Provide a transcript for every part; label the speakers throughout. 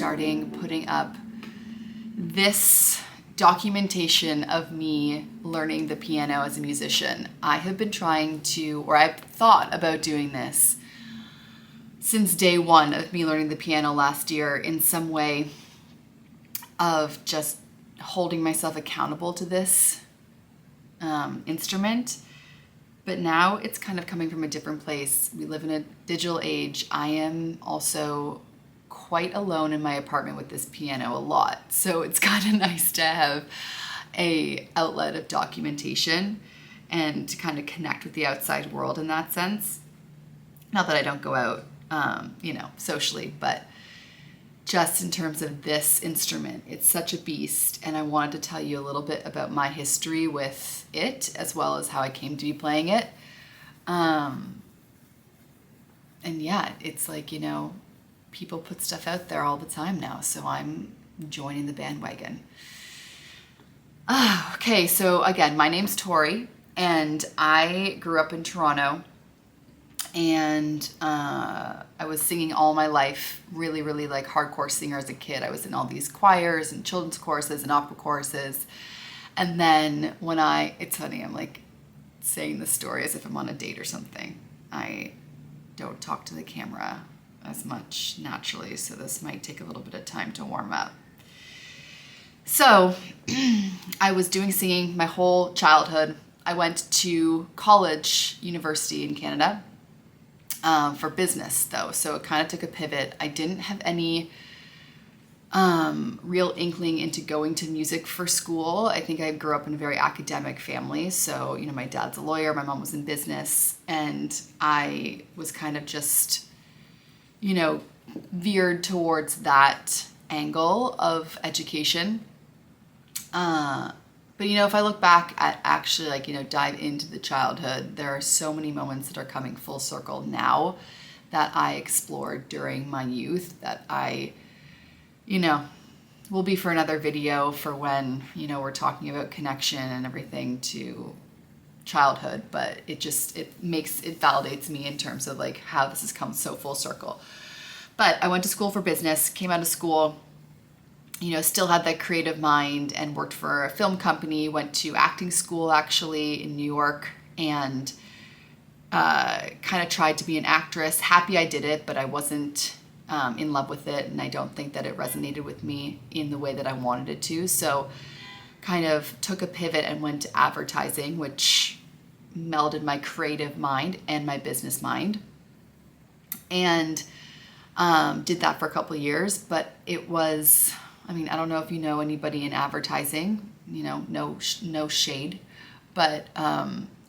Speaker 1: starting putting up this documentation of me learning the piano as a musician. I have been trying to, or I've thought about doing this since day one of me learning the piano last year, in some way of just holding myself accountable to this instrument. But now it's kind of coming from a different place. We live in a digital age. I am also quite alone in my apartment with this piano a lot. So it's kind of nice to have a outlet of documentation and to kind of connect with the outside world in that sense. Not that I don't go out, socially, but just in terms of this instrument, it's such a beast. And I wanted to tell you a little bit about my history with it, as well as how I came to be playing it. And yeah, it's like, people put stuff out there all the time now, so I'm joining the bandwagon. Okay, so again, my name's Tori, and I grew up in Toronto, and I was singing all my life, really, really like hardcore singer as a kid. I was in all these choirs and children's choruses and opera choruses. And then it's funny, I'm like saying this story as if I'm on a date or something. I don't talk to the camera as much naturally, so this might take a little bit of time to warm up. So I was doing singing my whole childhood. I went to university in Canada for business though, so it kind of took a pivot. I didn't have any real inkling into going to music for school. I think I grew up in a very academic family, so my dad's a lawyer, my mom was in business, and I was kind of just veered towards that angle of education. But if I look back at actually dive into the childhood, there are so many moments that are coming full circle now that I explored during my youth that I, will be for another video for when, we're talking about connection and everything to childhood, but it validates me in terms of how this has come so full circle. But I went to school for business, came out of school, still had that creative mind and worked for a film company, went to acting school actually in New York, and kind of tried to be an actress. Happy I did it, but I wasn't in love with it, and I don't think that it resonated with me in the way that I wanted it to. So kind of took a pivot and went to advertising, which melded my creative mind and my business mind. And did that for a couple of years, but it was, I don't know if you know anybody in advertising, no shade, but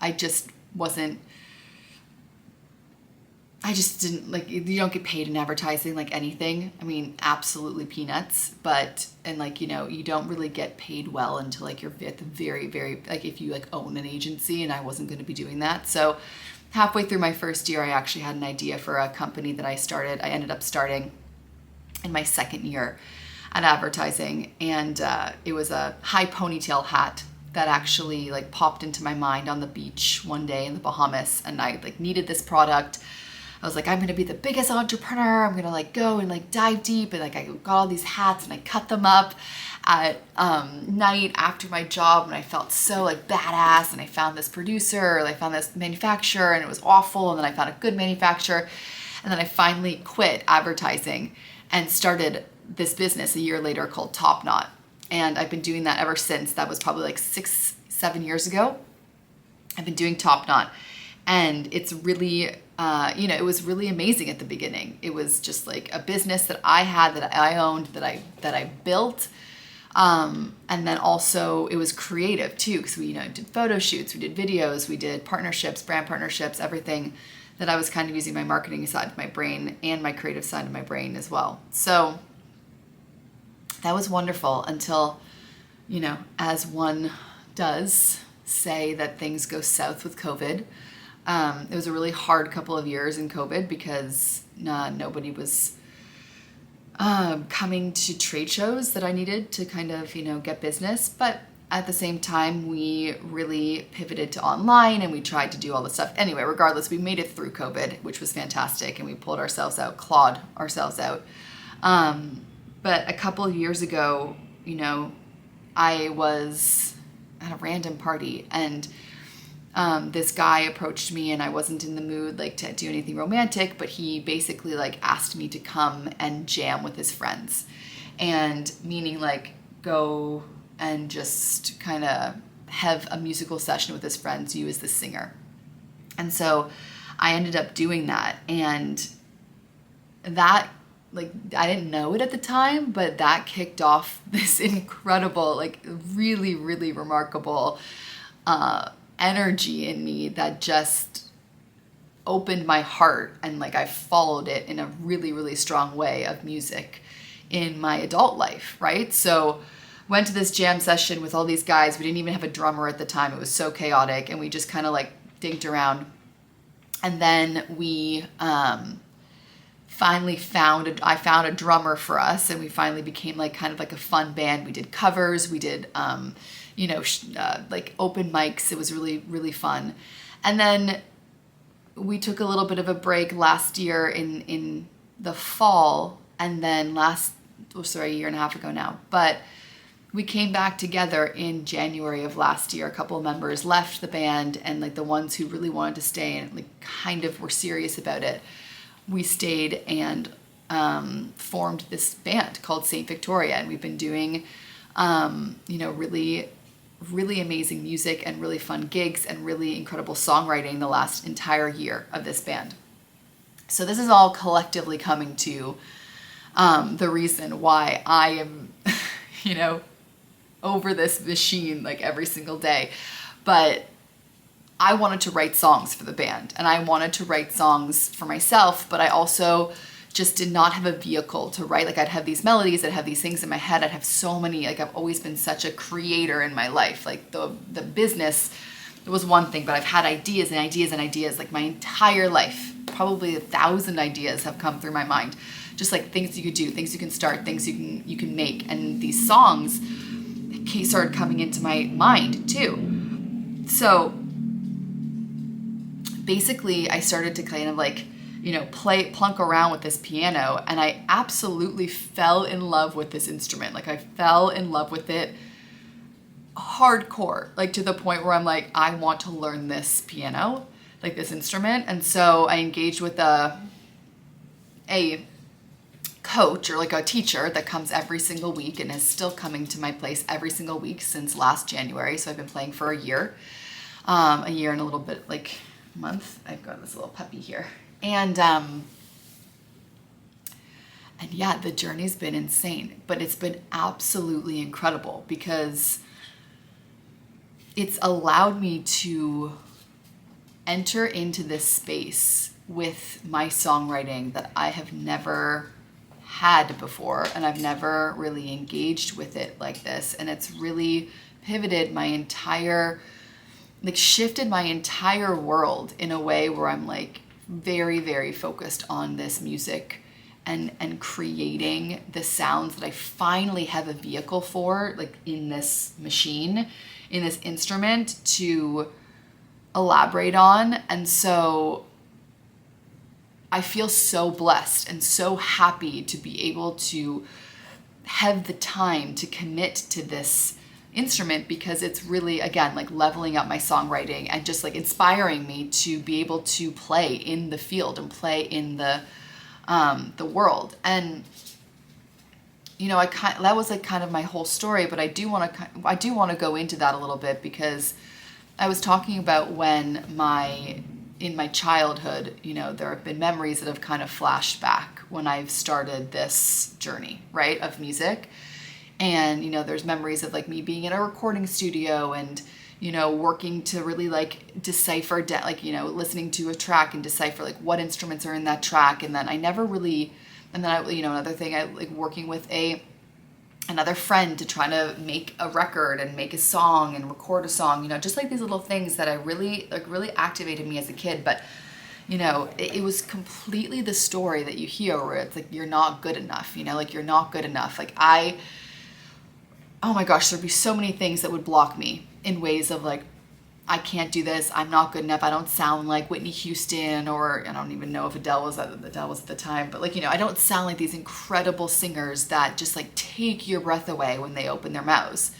Speaker 1: I just didn't you don't get paid in advertising like anything. Absolutely peanuts, you don't really get paid well until you're at the very, very, if you own an agency, and I wasn't going to be doing that. So halfway through my first year, I actually had an idea for a company that I ended up starting in my second year at advertising. And it was a high ponytail hat that actually popped into my mind on the beach one day in the Bahamas. And I needed this product. I was I'm going to be the biggest entrepreneur. I'm going to go and dive deep. And I got all these hats and I cut them up at night after my job, and I felt so badass. And I found this producer, I found this manufacturer, and it was awful. And then I found a good manufacturer, and then I finally quit advertising and started this business a year later called Top Knot. And I've been doing that ever since. That was probably 6-7 years ago. I've been doing Top Knot, and it's really it was really amazing at the beginning. It was just a business that I had, that I owned, that I built. And then also it was creative too, because we did photo shoots, we did videos, we did partnerships, brand partnerships, everything that I was kind of using my marketing side of my brain and my creative side of my brain as well. So that was wonderful until, as one does, say that things go south with COVID. It was a really hard couple of years in COVID because nobody was coming to trade shows that I needed to kind of, get business. But at the same time, we really pivoted to online and we tried to do all this stuff. Anyway, regardless, we made it through COVID, which was fantastic. And we pulled ourselves out, clawed ourselves out. But a couple of years ago, you know, I was at a random party, and this guy approached me, and I wasn't in the mood like to do anything romantic, but he basically like asked me to come and jam with his friends, and meaning like go and just kind of have a musical session with his friends, you as the singer. And so I ended up doing that, and that, like, I didn't know it at the time, but that kicked off this incredible, like really, really remarkable energy in me that just opened my heart, and like I followed it in a really, really strong way of music in my adult life, right? So went to this jam session with all these guys. We didn't even have a drummer at the time. It was so chaotic, and we just kind of like dinked around. And then we finally I found a drummer for us, and we finally became like kind of like a fun band. We did covers, we did like open mics. It was really, really fun. And then we took a little bit of a break last year in the fall, and then a year and a half ago now, but we came back together in January of last year. A couple of members left the band, and like the ones who really wanted to stay and like kind of were serious about it, we stayed and formed this band called Saint Victoria. And we've been doing really, really amazing music and really fun gigs and really incredible songwriting the last entire year of this band. So this is all collectively coming to the reason why I am over this machine like every single day. But I wanted to write songs for the band, and I wanted to write songs for myself, but I also just did not have a vehicle to write. Like I'd have these melodies, I'd have these things in my head, I'd have so many, like I've always been such a creator in my life. Like the business, it was one thing, but I've had ideas and ideas and ideas like my entire life. Probably 1,000 ideas have come through my mind. Just like things you could do, things you can start, things you can make. And these songs started coming into my mind too. So basically I started to kind of like, plunk around with this piano, and I absolutely fell in love with this instrument. Like I fell in love with it hardcore, like to the point where I'm like, I want to learn this piano, like this instrument. And so I engaged with a coach, or like a teacher that comes every single week and is still coming to my place every single week since last January. So I've been playing for a year and a little bit, like month. I've got this little puppy here. And yeah, the journey's been insane, but it's been absolutely incredible because it's allowed me to enter into this space with my songwriting that I have never had before, and I've never really engaged with it like this. And it's really pivoted my entire, like shifted my entire world in a way where I'm like very, very focused on this music and creating the sounds that I finally have a vehicle for, like in this machine, in this instrument to elaborate on. And so I feel so blessed and so happy to be able to have the time to commit to this instrument, because it's really, again, like leveling up my songwriting and just like inspiring me to be able to play in the field and play in the world. And that was like kind of my whole story, but I do want to go into that a little bit, because I was talking about when in my childhood, there have been memories that have kind of flashed back when I've started this journey, right, of music. And, there's memories of like me being in a recording studio and, working to really like decipher, listening to a track and decipher like what instruments are in that track. And then another thing, I like working with another friend to try to make a record and make a song and record a song, just like these little things that I really activated me as a kid. But, it was completely the story that you hear where it's like, you're not good enough, like you're not good enough. Like oh my gosh, there'd be so many things that would block me in ways of like I can't do this. I'm not good enough. I don't sound like Whitney Houston, or I don't even know if Adele was at the time, but like, you know, I don't sound like these incredible singers that just like take your breath away when they open their mouths.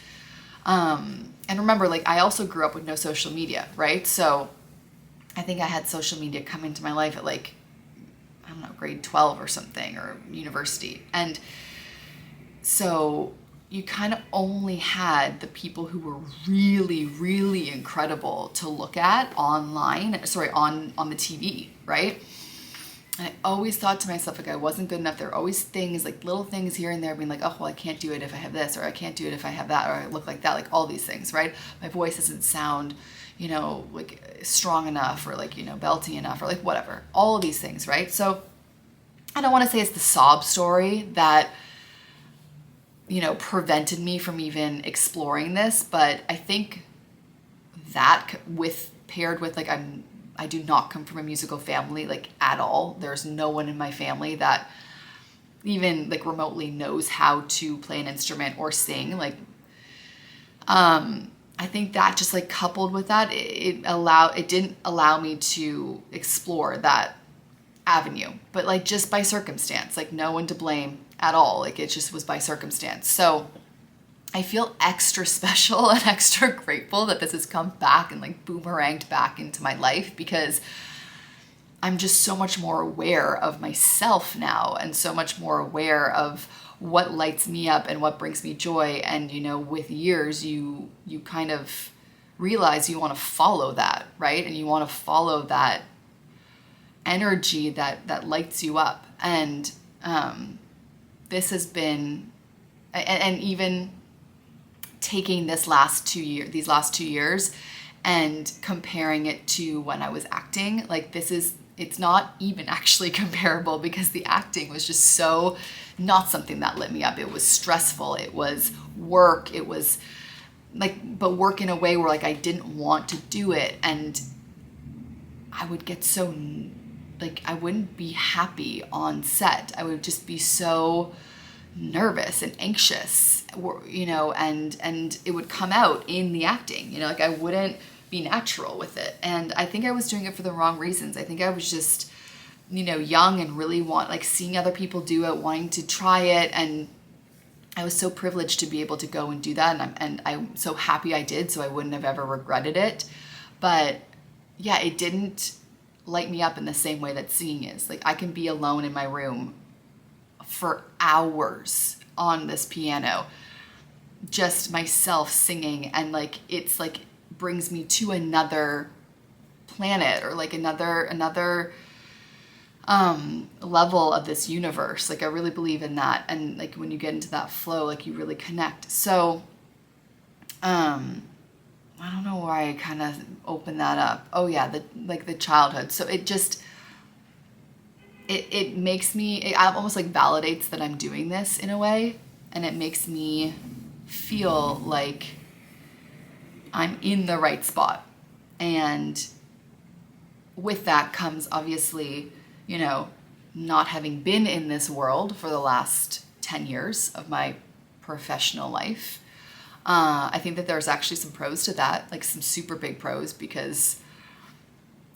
Speaker 1: And remember, like, I also grew up with no social media, right? So I think I had social media come into my life at like, I don't know, grade 12 or something, or university. And so you kind of only had the people who were really, really incredible to look at online, on the TV, right? And I always thought to myself, like, I wasn't good enough. There were always things, like little things here and there being like, oh, well, I can't do it if I have this, or I can't do it if I have that, or I look like that, like all these things, right? My voice doesn't sound, you know, like strong enough, or like, you know, belty enough, or like whatever, all of these things, right? So I don't want to say it's the sob story that, you know, prevented me from even exploring this, but I think that paired with like, I do not come from a musical family, like, at all. There's no one in my family that even like remotely knows how to play an instrument or sing. Like, I think that just like coupled with that, it didn't allow me to explore that avenue, but like just by circumstance, like no one to blame at all. Like, it just was by circumstance. So I feel extra special and extra grateful that this has come back and like boomeranged back into my life, because I'm just so much more aware of myself now, and so much more aware of what lights me up and what brings me joy. And, you know, with years, you kind of realize you want to follow that, right? And you want to follow that energy that lights you up. And this has been, and even taking these last 2 years and comparing it to when I was acting, like, it's not even actually comparable, because the acting was just so not something that lit me up. It was stressful. It was work. It was like, but work in a way where like I didn't want to do it. And I would get so, like, I wouldn't be happy on set. I would just be so nervous and anxious, you know, and it would come out in the acting, you know, like I wouldn't be natural with it. And I think I was doing it for the wrong reasons. I think I was just, you know, young and really seeing other people do it, wanting to try it. And I was so privileged to be able to go and do that. And I'm so happy I did, so I wouldn't have ever regretted it. But yeah, it didn't light me up in the same way that singing is. Like, I can be alone in my room for hours on this piano, just myself singing, and like, it's like brings me to another planet, or like another level of this universe. Like, I really believe in that. And like, when you get into that flow, like, you really connect. So I don't know why I kind of opened that up. Oh yeah, the childhood. So it just, it makes me, it almost like validates that I'm doing this in a way. And it makes me feel like I'm in the right spot. And with that comes, obviously, you know, not having been in this world for the last 10 years of my professional life. I think that there's actually some pros to that, like some super big pros, because,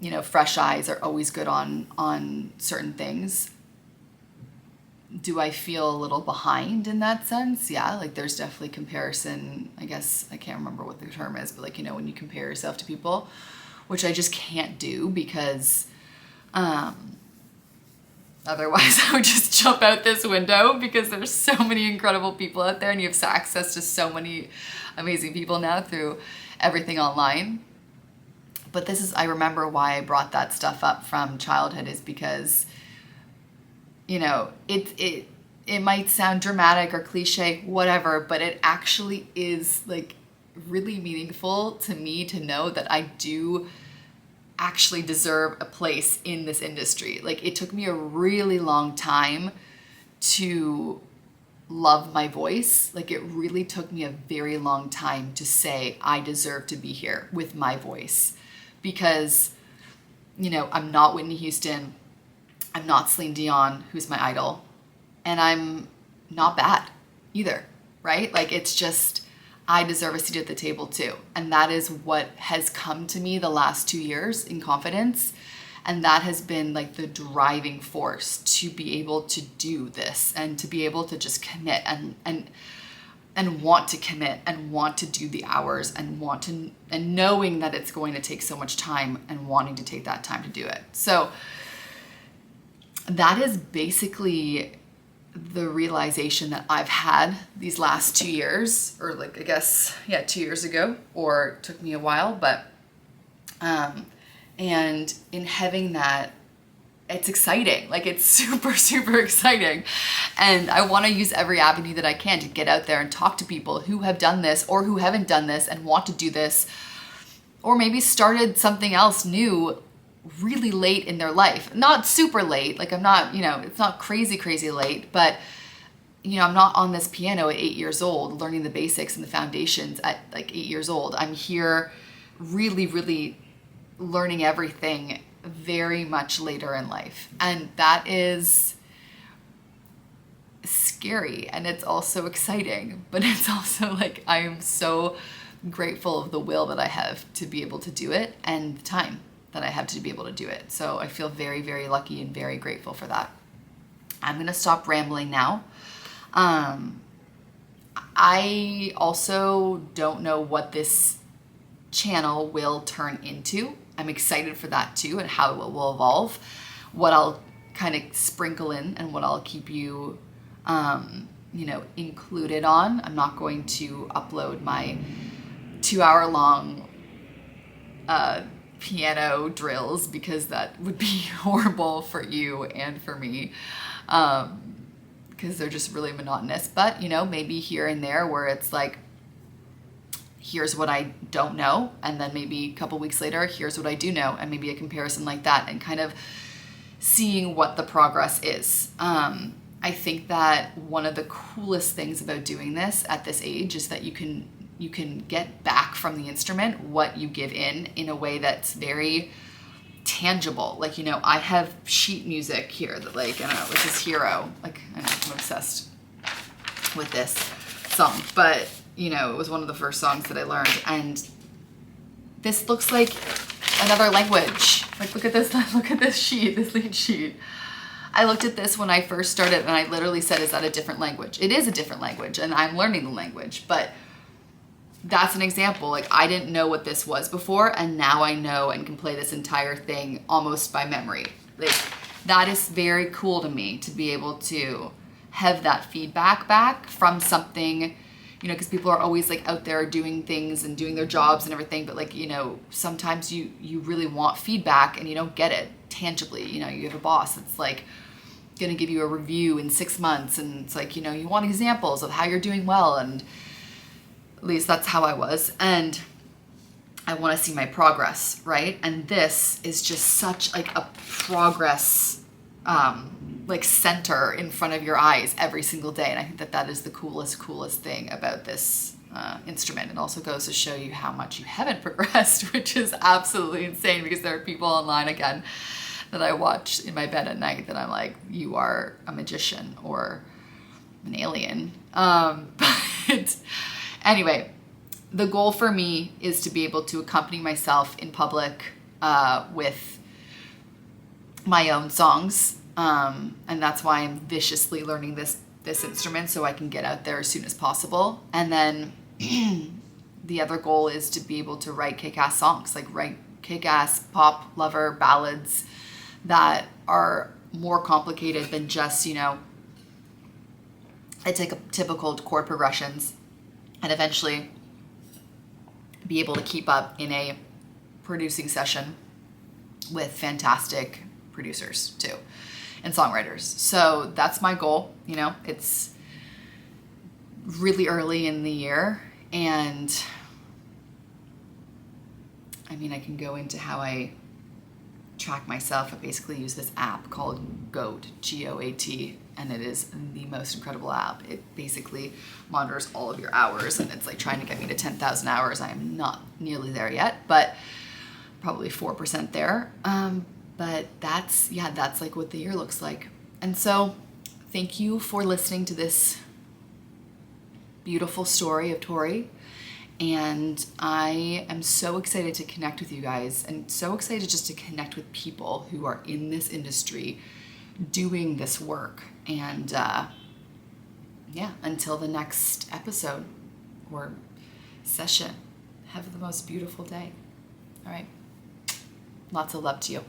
Speaker 1: you know, fresh eyes are always good on certain things. Do I feel a little behind in that sense? Yeah, like there's definitely comparison. I guess I can't remember what the term is, but like, you know, when you compare yourself to people, which I just can't do, because otherwise I would just jump out this window, because there's so many incredible people out there, and you have access to so many amazing people now through everything online. But this is, I remember why I brought that stuff up from childhood, is because, you know, it might sound dramatic or cliche, whatever, but it actually is like really meaningful to me to know that I do actually deserve a place in this industry. Like, it took me a really long time to love my voice. Like, it really took me a very long time to say I deserve to be here with my voice, because, you know, I'm not Whitney Houston, I'm not Celine Dion, who's my idol, and I'm not bad either, right? Like, it's just, I deserve a seat at the table too. And that is what has come to me the last 2 years in confidence. And that has been like the driving force to be able to do this and to be able to just commit and want to commit and want to do the hours and and knowing that it's going to take so much time and wanting to take that time to do it. So that is basically the realization that I've had these last 2 years, or like, I guess, 2 years ago, or it took me a while, but, and in having that, it's exciting. Like, it's super, super exciting. And I want to use every avenue that I can to get out there and talk to people who have done this or who haven't done this and want to do this, or maybe started something else new really late in their life. Not super late. Like, I'm not, it's not crazy, crazy late, but I'm not on this piano at 8 years old, learning the basics and the foundations at like 8 years old. I'm here really, really learning everything very much later in life. And that is scary, and it's also exciting, but it's also like, I am so grateful of the will that I have to be able to do it and the time that I have to be able to do it. So I feel very, very lucky and very grateful for that. I'm going to stop rambling now. I also don't know what this channel will turn into. I'm excited for that too, and how it will evolve, what I'll kind of sprinkle in and what I'll keep you, included on. I'm not going to upload my 2-hour-long piano drills, because that would be horrible for you and for me, because they're just really monotonous. But maybe here and there where it's like, here's what I don't know, and then maybe a couple weeks later, here's what I do know, and maybe a comparison like that, and kind of seeing what the progress is. I think that one of the coolest things about doing this at this age is that you can get back from the instrument what you give in a way that's very tangible. Like, I have sheet music here that, like, I don't know, this is Hero. Like, I know, I'm obsessed with this song, but it was one of the first songs that I learned, and this looks like another language. Like, look at this sheet, this lead sheet. I looked at this when I first started, and I literally said, is that a different language? It is a different language, and I'm learning the language, but that's an example. Like, I didn't know what this was before, and now I know and can play this entire thing almost by memory. Like, that is very cool to me, to be able to have that feedback back from something, because people are always like out there doing things and doing their jobs and everything, but like, sometimes you really want feedback and you don't get it tangibly. You have a boss that's like gonna give you a review in 6 months, and it's like, you want examples of how you're doing well, and at least that's how I was, and I want to see my progress, right? And this is just such like a progress like center in front of your eyes every single day, and I think that is the coolest thing about this instrument. It also goes to show you how much you haven't progressed, which is absolutely insane, because there are people online, again, that I watch in my bed at night that I'm like, you are a magician or an alien. But anyway, the goal for me is to be able to accompany myself in public with my own songs, and that's why I'm viciously learning this instrument, so I can get out there as soon as possible. And then the other goal is to be able to write kick-ass songs, like write kick-ass pop lover ballads that are more complicated than just, I take a typical chord progressions, and eventually be able to keep up in a producing session with fantastic producers too, and songwriters. So that's my goal. It's really early in the year, and I mean, I can go into how I track myself. I basically use this app called GOAT, G-O-A-T, and it is the most incredible app. It basically monitors all of your hours, and it's like trying to get me to 10,000 hours. I am not nearly there yet, but probably 4% there. But that's like what the year looks like. And so thank you for listening to this beautiful story of Tori. And I am so excited to connect with you guys, and so excited just to connect with people who are in this industry doing this work. And yeah, until the next episode or session, have the most beautiful day. All right. Lots of love to you.